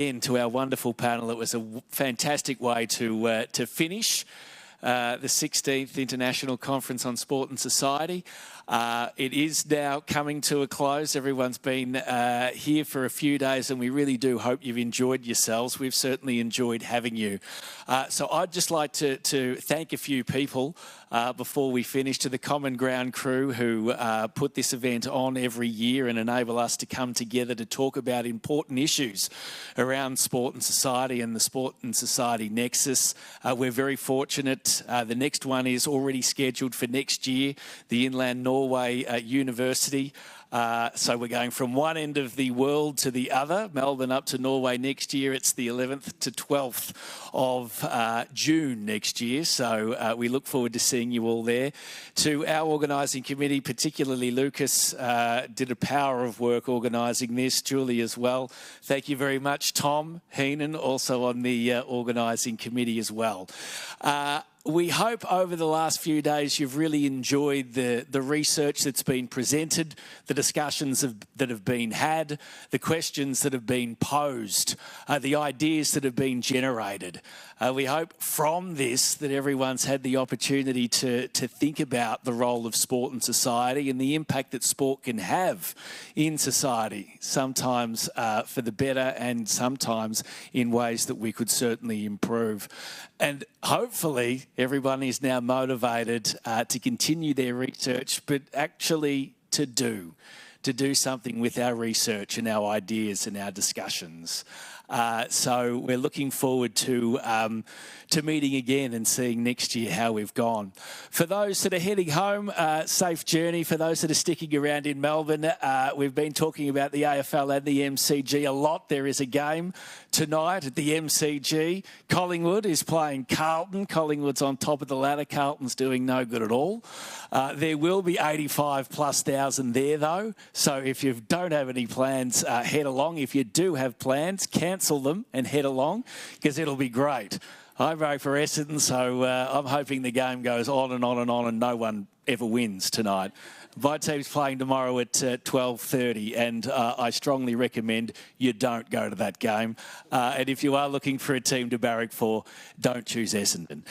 into our wonderful panel. It was a fantastic way to finish the 16th International Conference on Sport and Society. It is now coming to a close. Everyone's been here for a few days and we really do hope you've enjoyed yourselves. We've certainly enjoyed having you. So I'd just like to thank a few people before we finish, to the Common Ground crew who put this event on every year and enable us to come together to talk about important issues around sport and society and the Sport and Society Nexus. We're very fortunate. The next one is already scheduled for next year, the Inland Norway University. So we're going from one end of the world to the other, Melbourne up to Norway next year. It's the 11th to 12th of June next year. So we look forward to seeing you all there. To our organising committee, particularly Lucas, did a power of work organising this. Julie as well. Thank you very much. Tom Heenan also on the organising committee as well. We hope over the last few days you've really enjoyed the research that's been presented, the discussions that have been had, the questions that have been posed, the ideas that have been generated. We hope from this that everyone's had the opportunity to think about the role of sport in society and the impact that sport can have in society, sometimes for the better and sometimes in ways that we could certainly improve. And hopefully everyone is now motivated to continue their research, but actually to do something with our research and our ideas and our discussions. So we're looking forward to meeting again and seeing next year how we've gone. For those that are heading home, safe journey. For those that are sticking around in Melbourne, we've been talking about the AFL and the MCG a lot. There is a game tonight at the MCG. Collingwood is playing Carlton. Collingwood's on top of the ladder. Carlton's doing no good at all. There will be 85,000+ there though. So if you don't have any plans, head along. If you do have plans, cancel them and head along because it'll be great. I vote for Essendon, so I'm hoping the game goes on and on and on and no one ever wins tonight. My team's playing tomorrow at 12:30 and I strongly recommend you don't go to that game. And if you are looking for a team to barrack for, don't choose Essendon.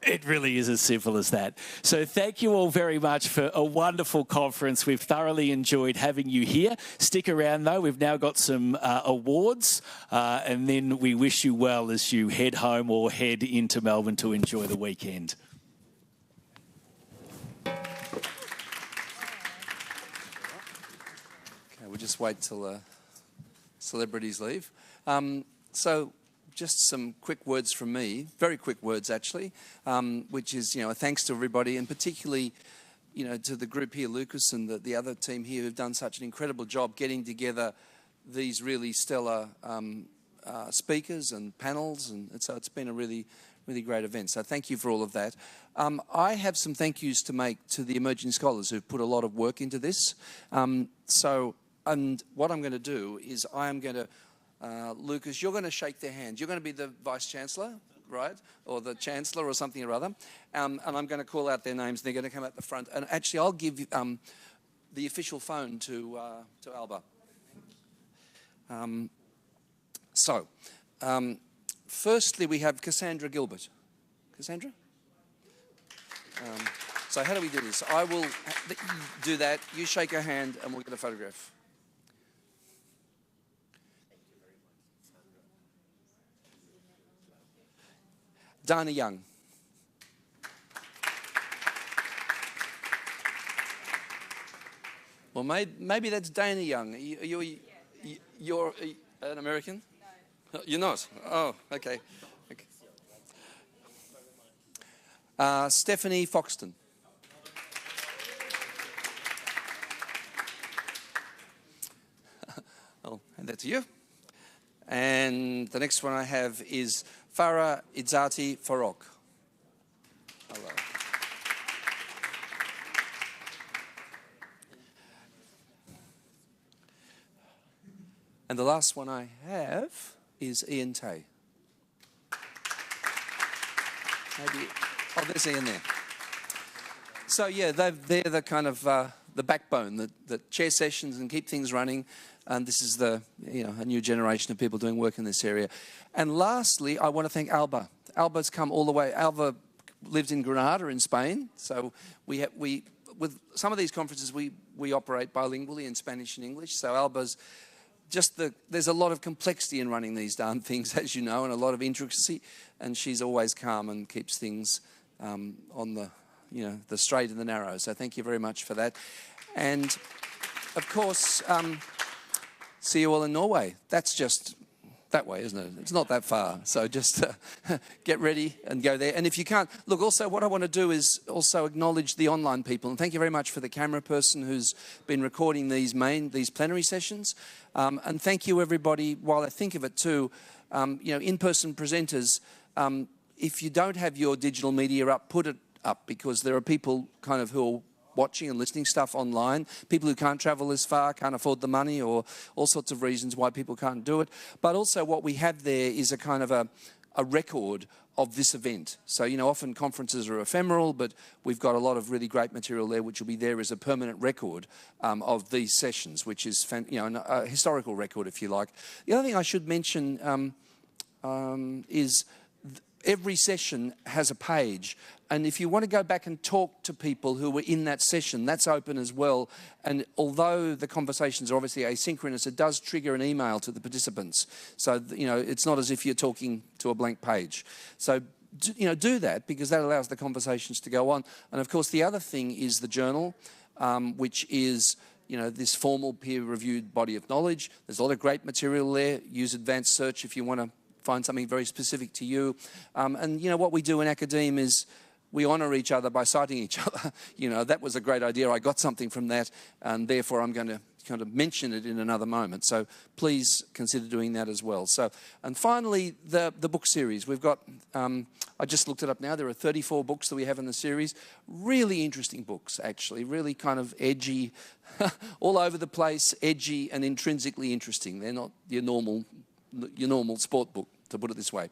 It really is as simple as that. So thank you all very much for a wonderful conference. We've thoroughly enjoyed having you here. Stick around though, we've now got some awards and then we wish you well as you head home or head into Melbourne to enjoy the weekend. Okay, we'll just wait till celebrities leave. So just some quick words from me, very quick words actually, which is, a thanks to everybody and particularly, to the group here, Lucas and the other team here who've done such an incredible job getting together these really stellar speakers and panels, and so it's been a really great event. So thank you for all of that. I have some thank yous to make to the emerging scholars who've put a lot of work into this. And what I'm going to do is I am going to Lucas, you're going to shake their hands. You're going to be the Vice-Chancellor, right? Or the Chancellor or something or other. And I'm going to call out their names. They're going to come out the front. And actually, I'll give the official phone to Alba. Firstly, we have Cassandra Gilbert. Cassandra? So how do we do this? I will do that. You shake her hand and we'll get a photograph. Dana Young. Well, maybe that's Dana Young. You're an American? No. You're not? Oh, okay. Stephanie Foxton. I'll hand that to you. And the next one I have is Farah Izzati Farok. Hello. And the last one I have is Ian Tay. Maybe, oh, there's Ian there. So yeah, they're the kind of the backbone that chair sessions and keep things running. And this is a new generation of people doing work in this area. And lastly, I want to thank Alba. Alba's come all the way. Alba lives in Granada in Spain. So we with some of these conferences, we operate bilingually in Spanish and English. So Alba's there's a lot of complexity in running these darn things, as you know, and a lot of intricacy. And she's always calm and keeps things on the straight and the narrow. So thank you very much for that. And of course, see you all in Norway. That's just that way, isn't it? It's not that far. So just get ready and go there. And if you can't, look, also what I want to do is also acknowledge the online people. And thank you very much for the camera person who's been recording these plenary sessions. And thank you, everybody, while I think of it too, in-person presenters, if you don't have your digital media up, put it up, because there are people kind of who are watching and listening stuff online, people who can't travel as far, can't afford the money, or all sorts of reasons why people can't do it. But also what we have there is a kind of a record of this event. So, often conferences are ephemeral, but we've got a lot of really great material there, which will be there as a permanent record of these sessions, which is, a historical record, if you like. The other thing I should mention is every session has a page, and if you want to go back and talk to people who were in that session, that's open as well. And although the conversations are obviously asynchronous, it does trigger an email to the participants. So, it's not as if you're talking to a blank page. So, do that, because that allows the conversations to go on. And of course, the other thing is the journal, which is this formal peer-reviewed body of knowledge. There's a lot of great material there. Use advanced search if you want to find something very specific to you. And what we do in academe is we honour each other by citing each other. That was a great idea. I got something from that, and therefore I'm going to kind of mention it in another moment. So please consider doing that as well. So, and finally, the book series. We've got, I just looked it up now, there are 34 books that we have in the series. Really interesting books, actually. Really kind of edgy, all over the place, edgy and intrinsically interesting. They're not your normal sport book, to put it this way.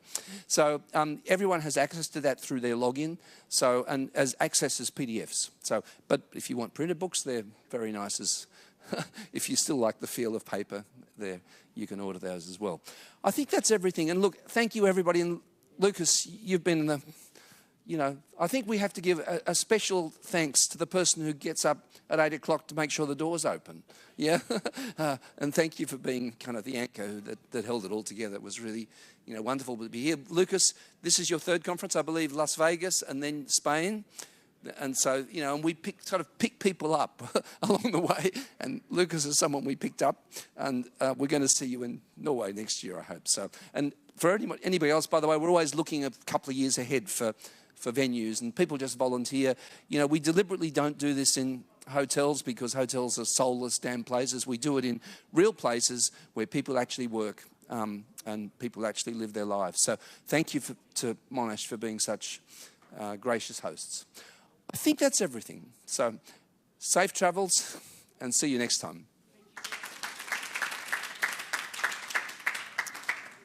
So everyone has access to that through their login, and as access as PDFs. So, but if you want printed books, they're very nice. If you still like the feel of paper, there you can order those as well. I think that's everything. And look, thank you everybody. And Lucas, you've been in the, I think we have to give a special thanks to the person who gets up at 8 o'clock to make sure the doors open. Yeah, and thank you for being kind of the anchor that held it all together. It was really, wonderful to be here. Lucas, this is your third conference, I believe, Las Vegas and then Spain. And so, and we sort of pick people up along the way. And Lucas is someone we picked up. And we're going to see you in Norway next year, I hope. So, and for anybody else, by the way, we're always looking a couple of years ahead for venues, and people just volunteer. We deliberately don't do this in hotels, because hotels are soulless damn places. We do it in real places where people actually work and people actually live their lives. So thank you to Monash for being such gracious hosts. I think that's everything. So safe travels, and see you next time.